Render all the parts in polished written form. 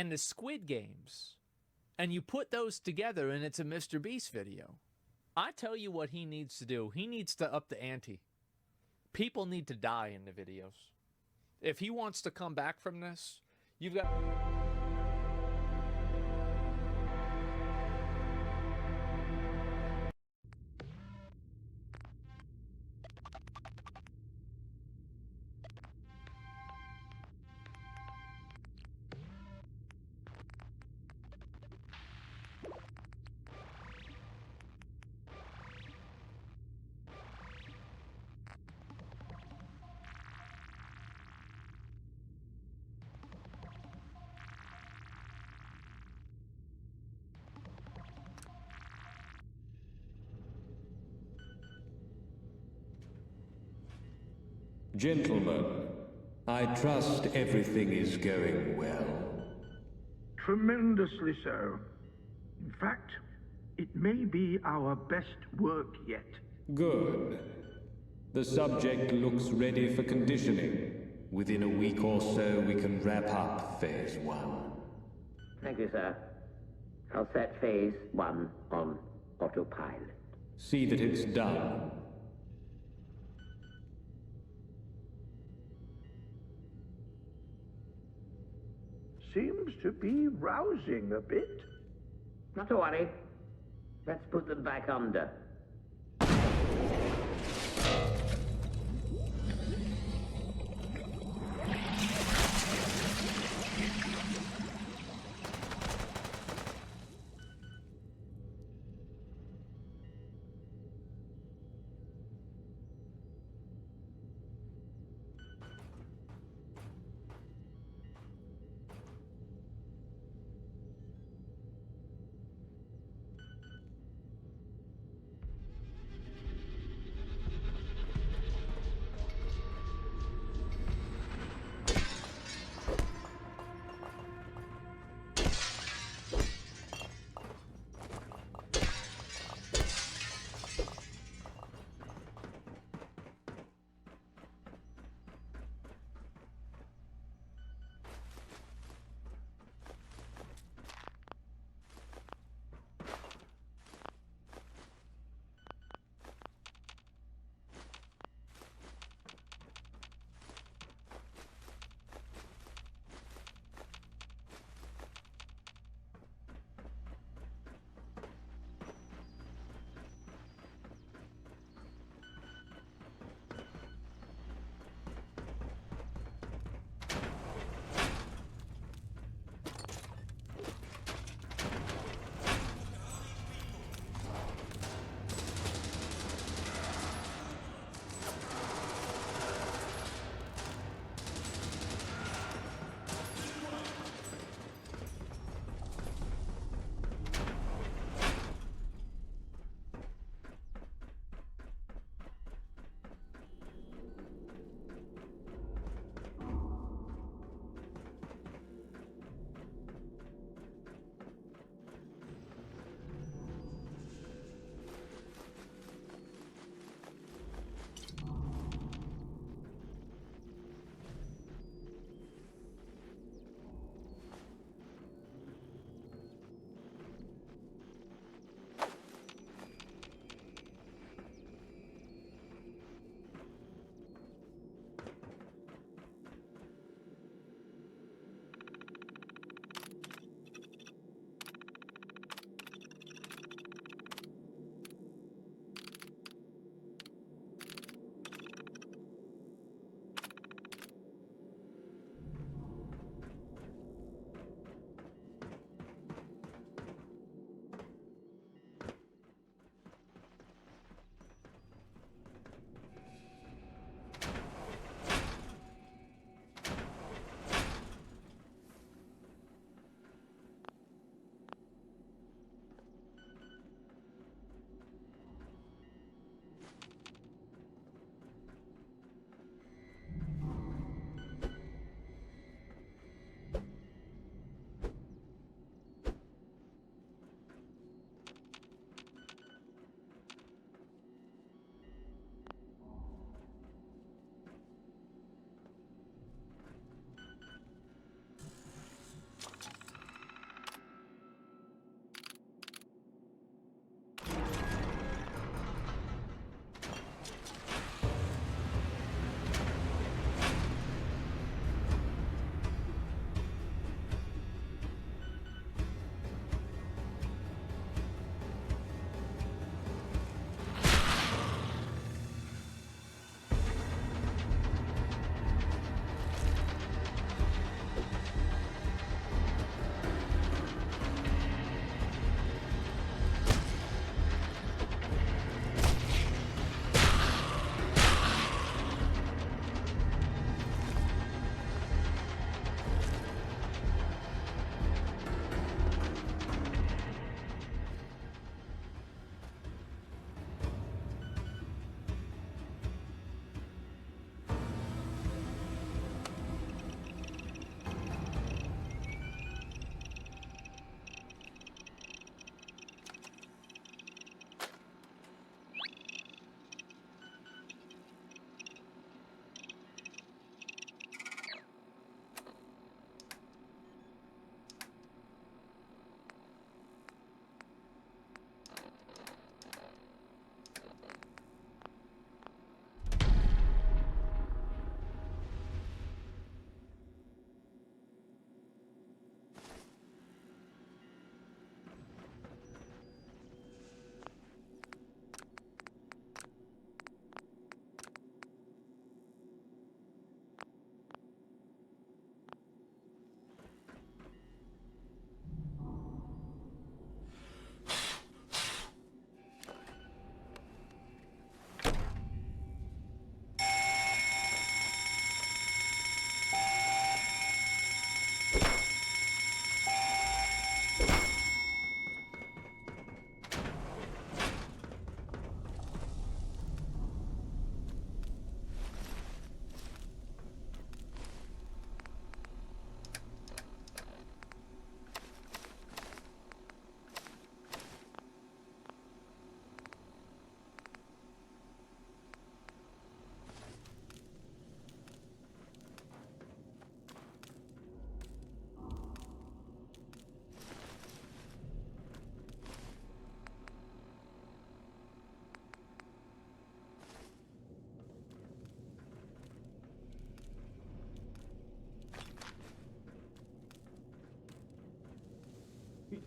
and the Squid Games, and you put those together and it's a Mr. Beast video. I tell you what he needs to do. He needs to up the ante. People need to die in the videos. If he wants to come back from this, you've got... Gentlemen, I trust everything is going well. Tremendously so. In fact, it may be our best work yet. Good. The subject looks ready for conditioning. Within a week or so, we can wrap up Phase 1. Thank you, sir. I'll set Phase 1 on autopilot. See that it's done. Seems to be rousing a bit. Not to worry. Let's put them back under.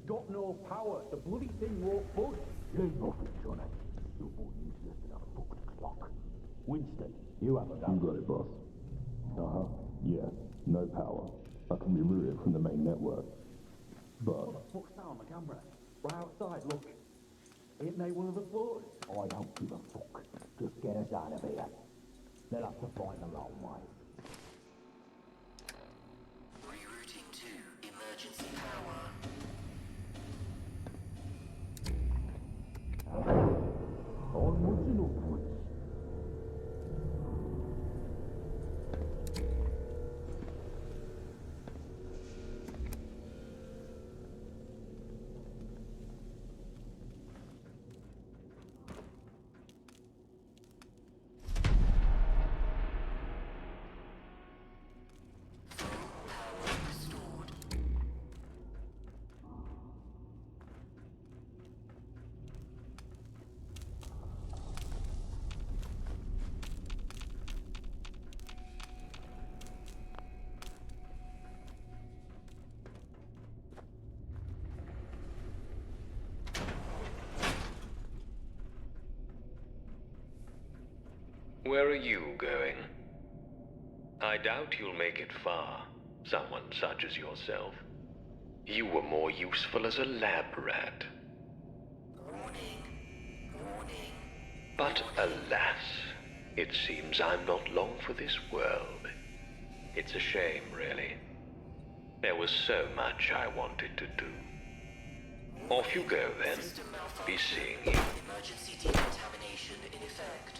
got no power. The bloody thing won't budge. You ain't nothing, Johnny. You're more useless than a fucking clock. Winston, you have a go. You got it, boss. Uh-huh. Yeah. No power. I can remove it from the main network. But... What the fuck's that on the camera? Right outside, look. Ain't they one of the floors? I don't give a fuck. Just get us out of here. They'll have to find their own way. Rerouting to emergency power. Onwards and upwards. Where are you going? I doubt you'll make it far, someone such as yourself. You were more useful as a lab rat. Warning. Warning. But alas, it seems I'm not long for this world. It's a shame, really. There was so much I wanted to do. Off you go, then. System malfunction. Be seeing you. Emergency decontamination in effect.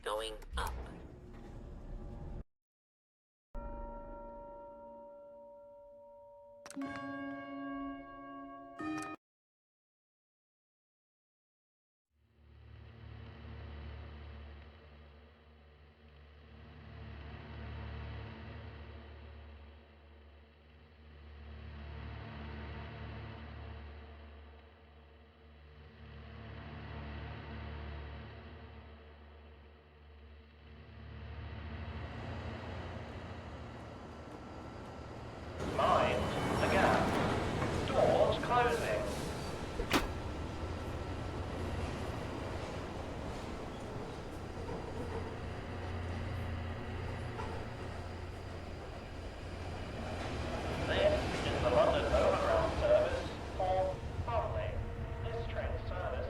Going up. Mind the gap. Doors closing. This is the London Overground service for Burnley. This train service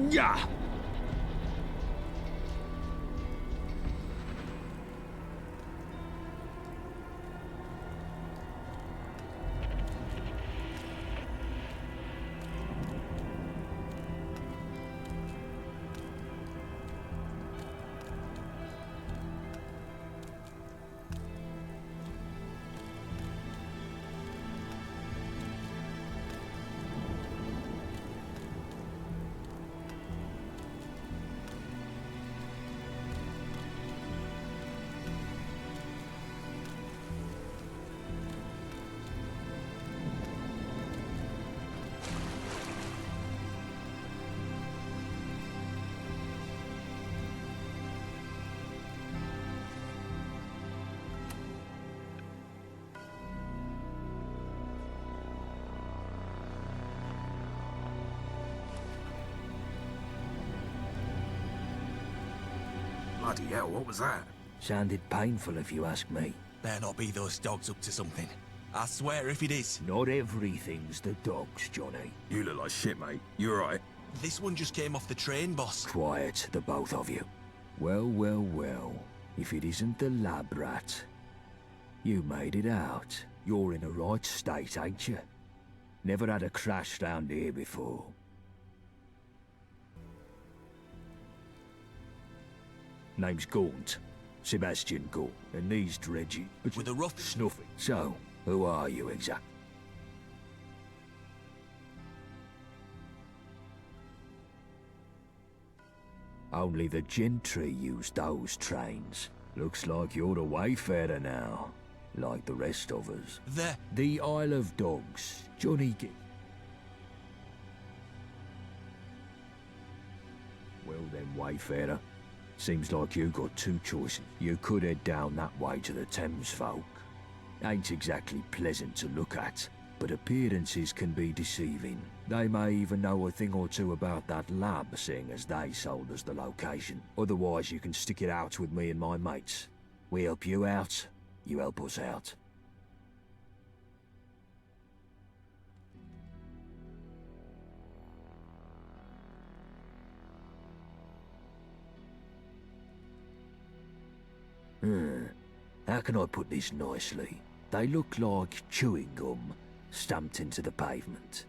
Yeah. Bloody hell, what was that? Sounded painful if you ask me. Better not be those dogs up to something. I swear if it is. Not everything's the dogs, Johnny. You look like shit, mate. You alright? This one just came off the train, boss. Quiet, the both of you. Well, well, well. If it isn't the lab rat. You made it out. You're in a right state, ain't you? Never had a crash round here before. Name's Gaunt. Sebastian Gaunt. And these Dredgy. With a rough... Snuffy. So, who are you exactly? Only the gentry use those trains. Looks like you're a wayfarer now. Like the rest of us. The Isle of Dogs. Johnny Well then, wayfarer. Seems like you got two choices. You could head down that way to the Thames folk. Ain't exactly pleasant to look at, but appearances can be deceiving. They may even know a thing or two about that lab, seeing as they sold us the location. Otherwise, you can stick it out with me and my mates. We help you out, you help us out. How can I put this nicely? They look like chewing gum, stamped into the pavement.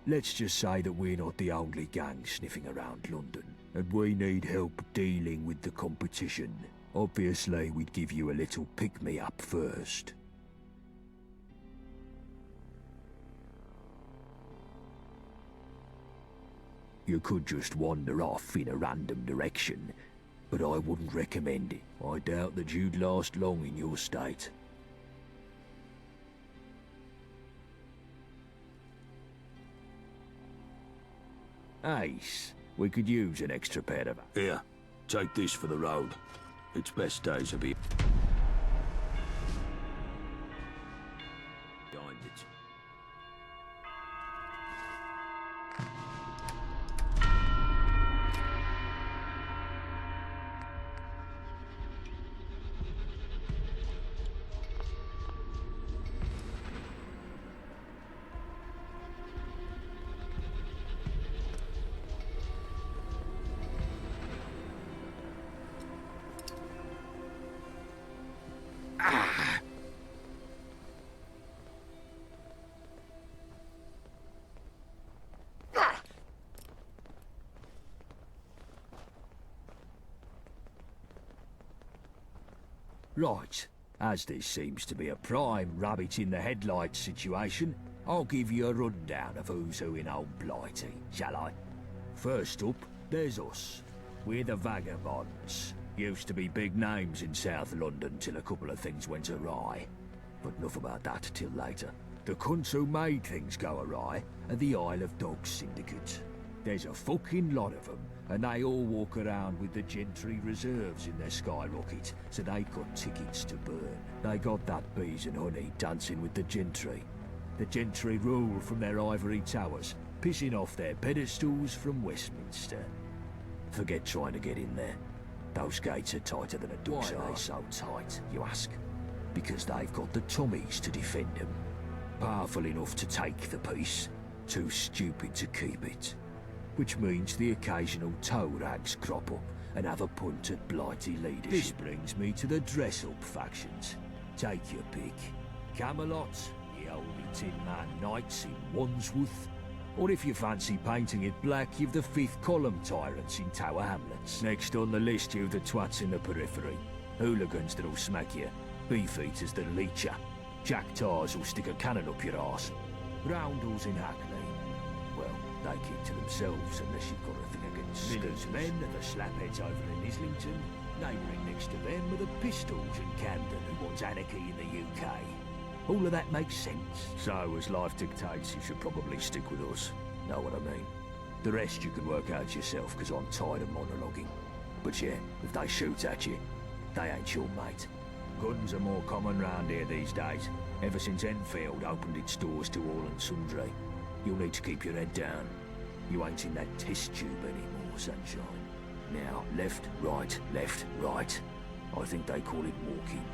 Let's just say that we're not the only gang sniffing around London, and we need help dealing with the competition. Obviously, we'd give you a little pick-me-up first. You could just wander off in a random direction, but I wouldn't recommend it. I doubt that you'd last long in your state. Ace, we could use an extra pair of... Here, take this for the road. Its best days will be... behind it. Right, as this seems to be a prime rabbit-in-the-headlights situation, I'll give you a rundown of who's who in Old Blighty, shall I? First up, there's us. We're the Vagabonds. Used to be big names in South London till a couple of things went awry. But enough about that till later. The cunts who made things go awry are the Isle of Dogs Syndicate. There's a fucking lot of them, and they all walk around with the gentry reserves in their skyrocket, so they've got tickets to burn. They got that bees and honey dancing with the gentry. The gentry rule from their ivory towers, pissing off their pedestals from Westminster. Forget trying to get in there. Those gates are tighter than a duck's arse. Why are they so tight, you ask? Because they've got the Tommies to defend them. Powerful enough to take the peace, too stupid to keep it. Which means the occasional toe rags crop up and have a punt at Blighty leadership. This brings me to the dress-up factions. Take your pick. Camelot, the Holy Tin Man Knights in Wandsworth, or if you fancy painting it black, you've the Fifth Column Tyrants in Tower Hamlets. Next on the list, you've the twats in the periphery. Hooligans that'll smack you, beefeaters that'll eat you, jack tars who'll stick a cannon up your arse, roundels in Hackney. Well, they keep to themselves unless you've got a thing against Miller's men and the slapheads over in Islington. Neighbouring next to them are the Pistols and Camden, who wants anarchy in the UK. All of that makes sense. So, as life dictates, you should probably stick with us. Know what I mean? The rest you can work out yourself, because I'm tired of monologuing. But yeah, if they shoot at you, they ain't your mate. Guns are more common round here these days, ever since Enfield opened its doors to all and sundry. You'll need to keep your head down. You ain't in that test tube anymore, sunshine. Now, left, right, left, right. I think they call it walking.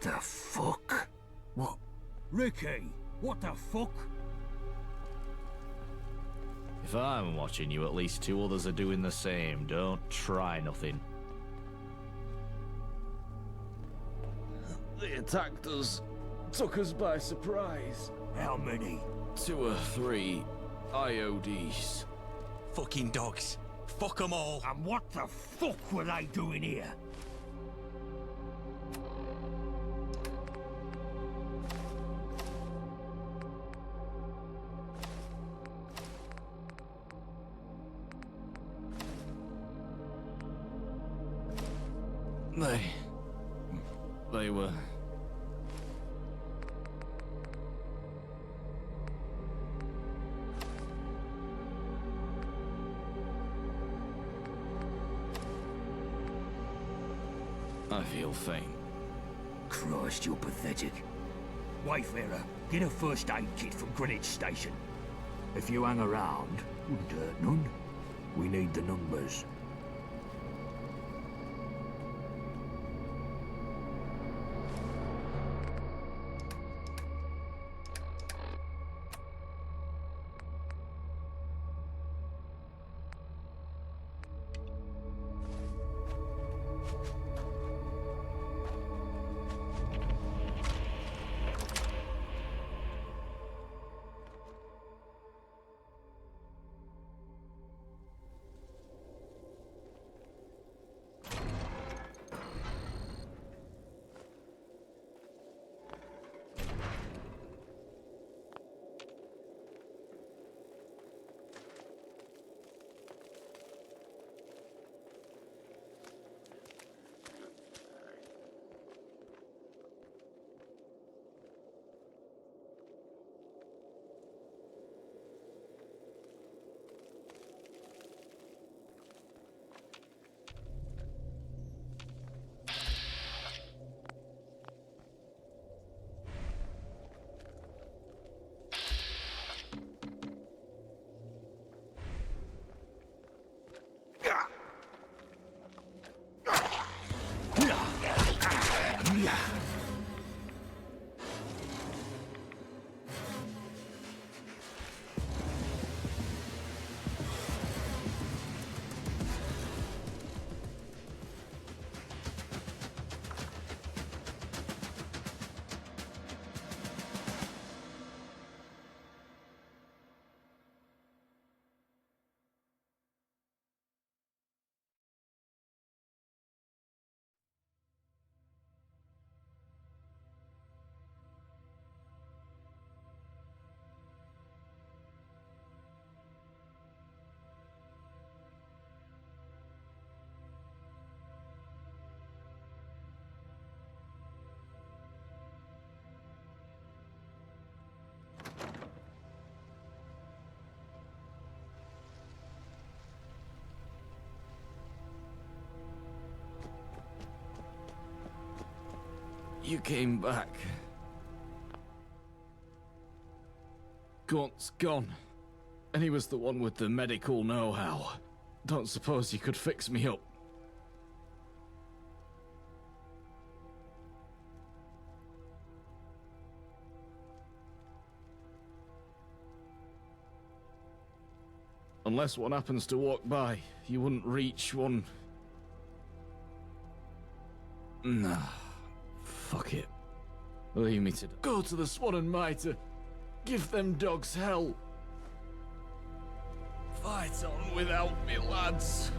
The fuck? What? Ricky, what the fuck? If I'm watching you, at least 2 others are doing the same. Don't try nothing. They attacked us. Took us by surprise. How many? 2 or 3 IODs. Fucking dogs. Fuck them all. And what the fuck were they doing here? They were... I feel faint. Christ, you're pathetic. Wayfarer, get a first aid kit from Greenwich Station. If you hang around, wouldn't hurt none. We need the numbers. You came back. Gaunt's gone. And he was the one with the medical know-how. Don't suppose you could fix me up. Unless one happens to walk by, you wouldn't reach one. Nah. Fuck it. Leave me to go to the Swan and Mitre. Give them dogs hell. Fight on without me, lads.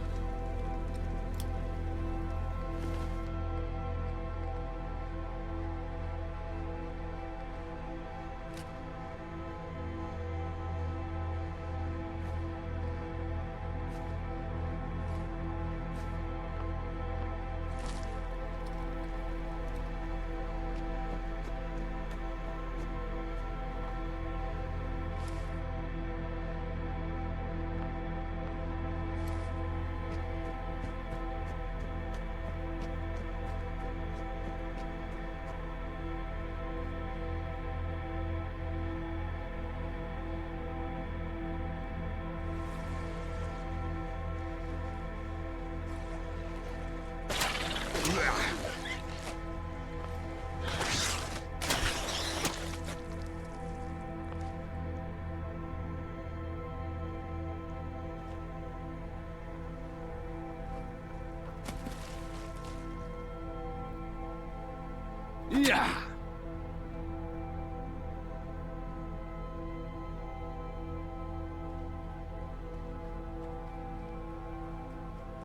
Yeah.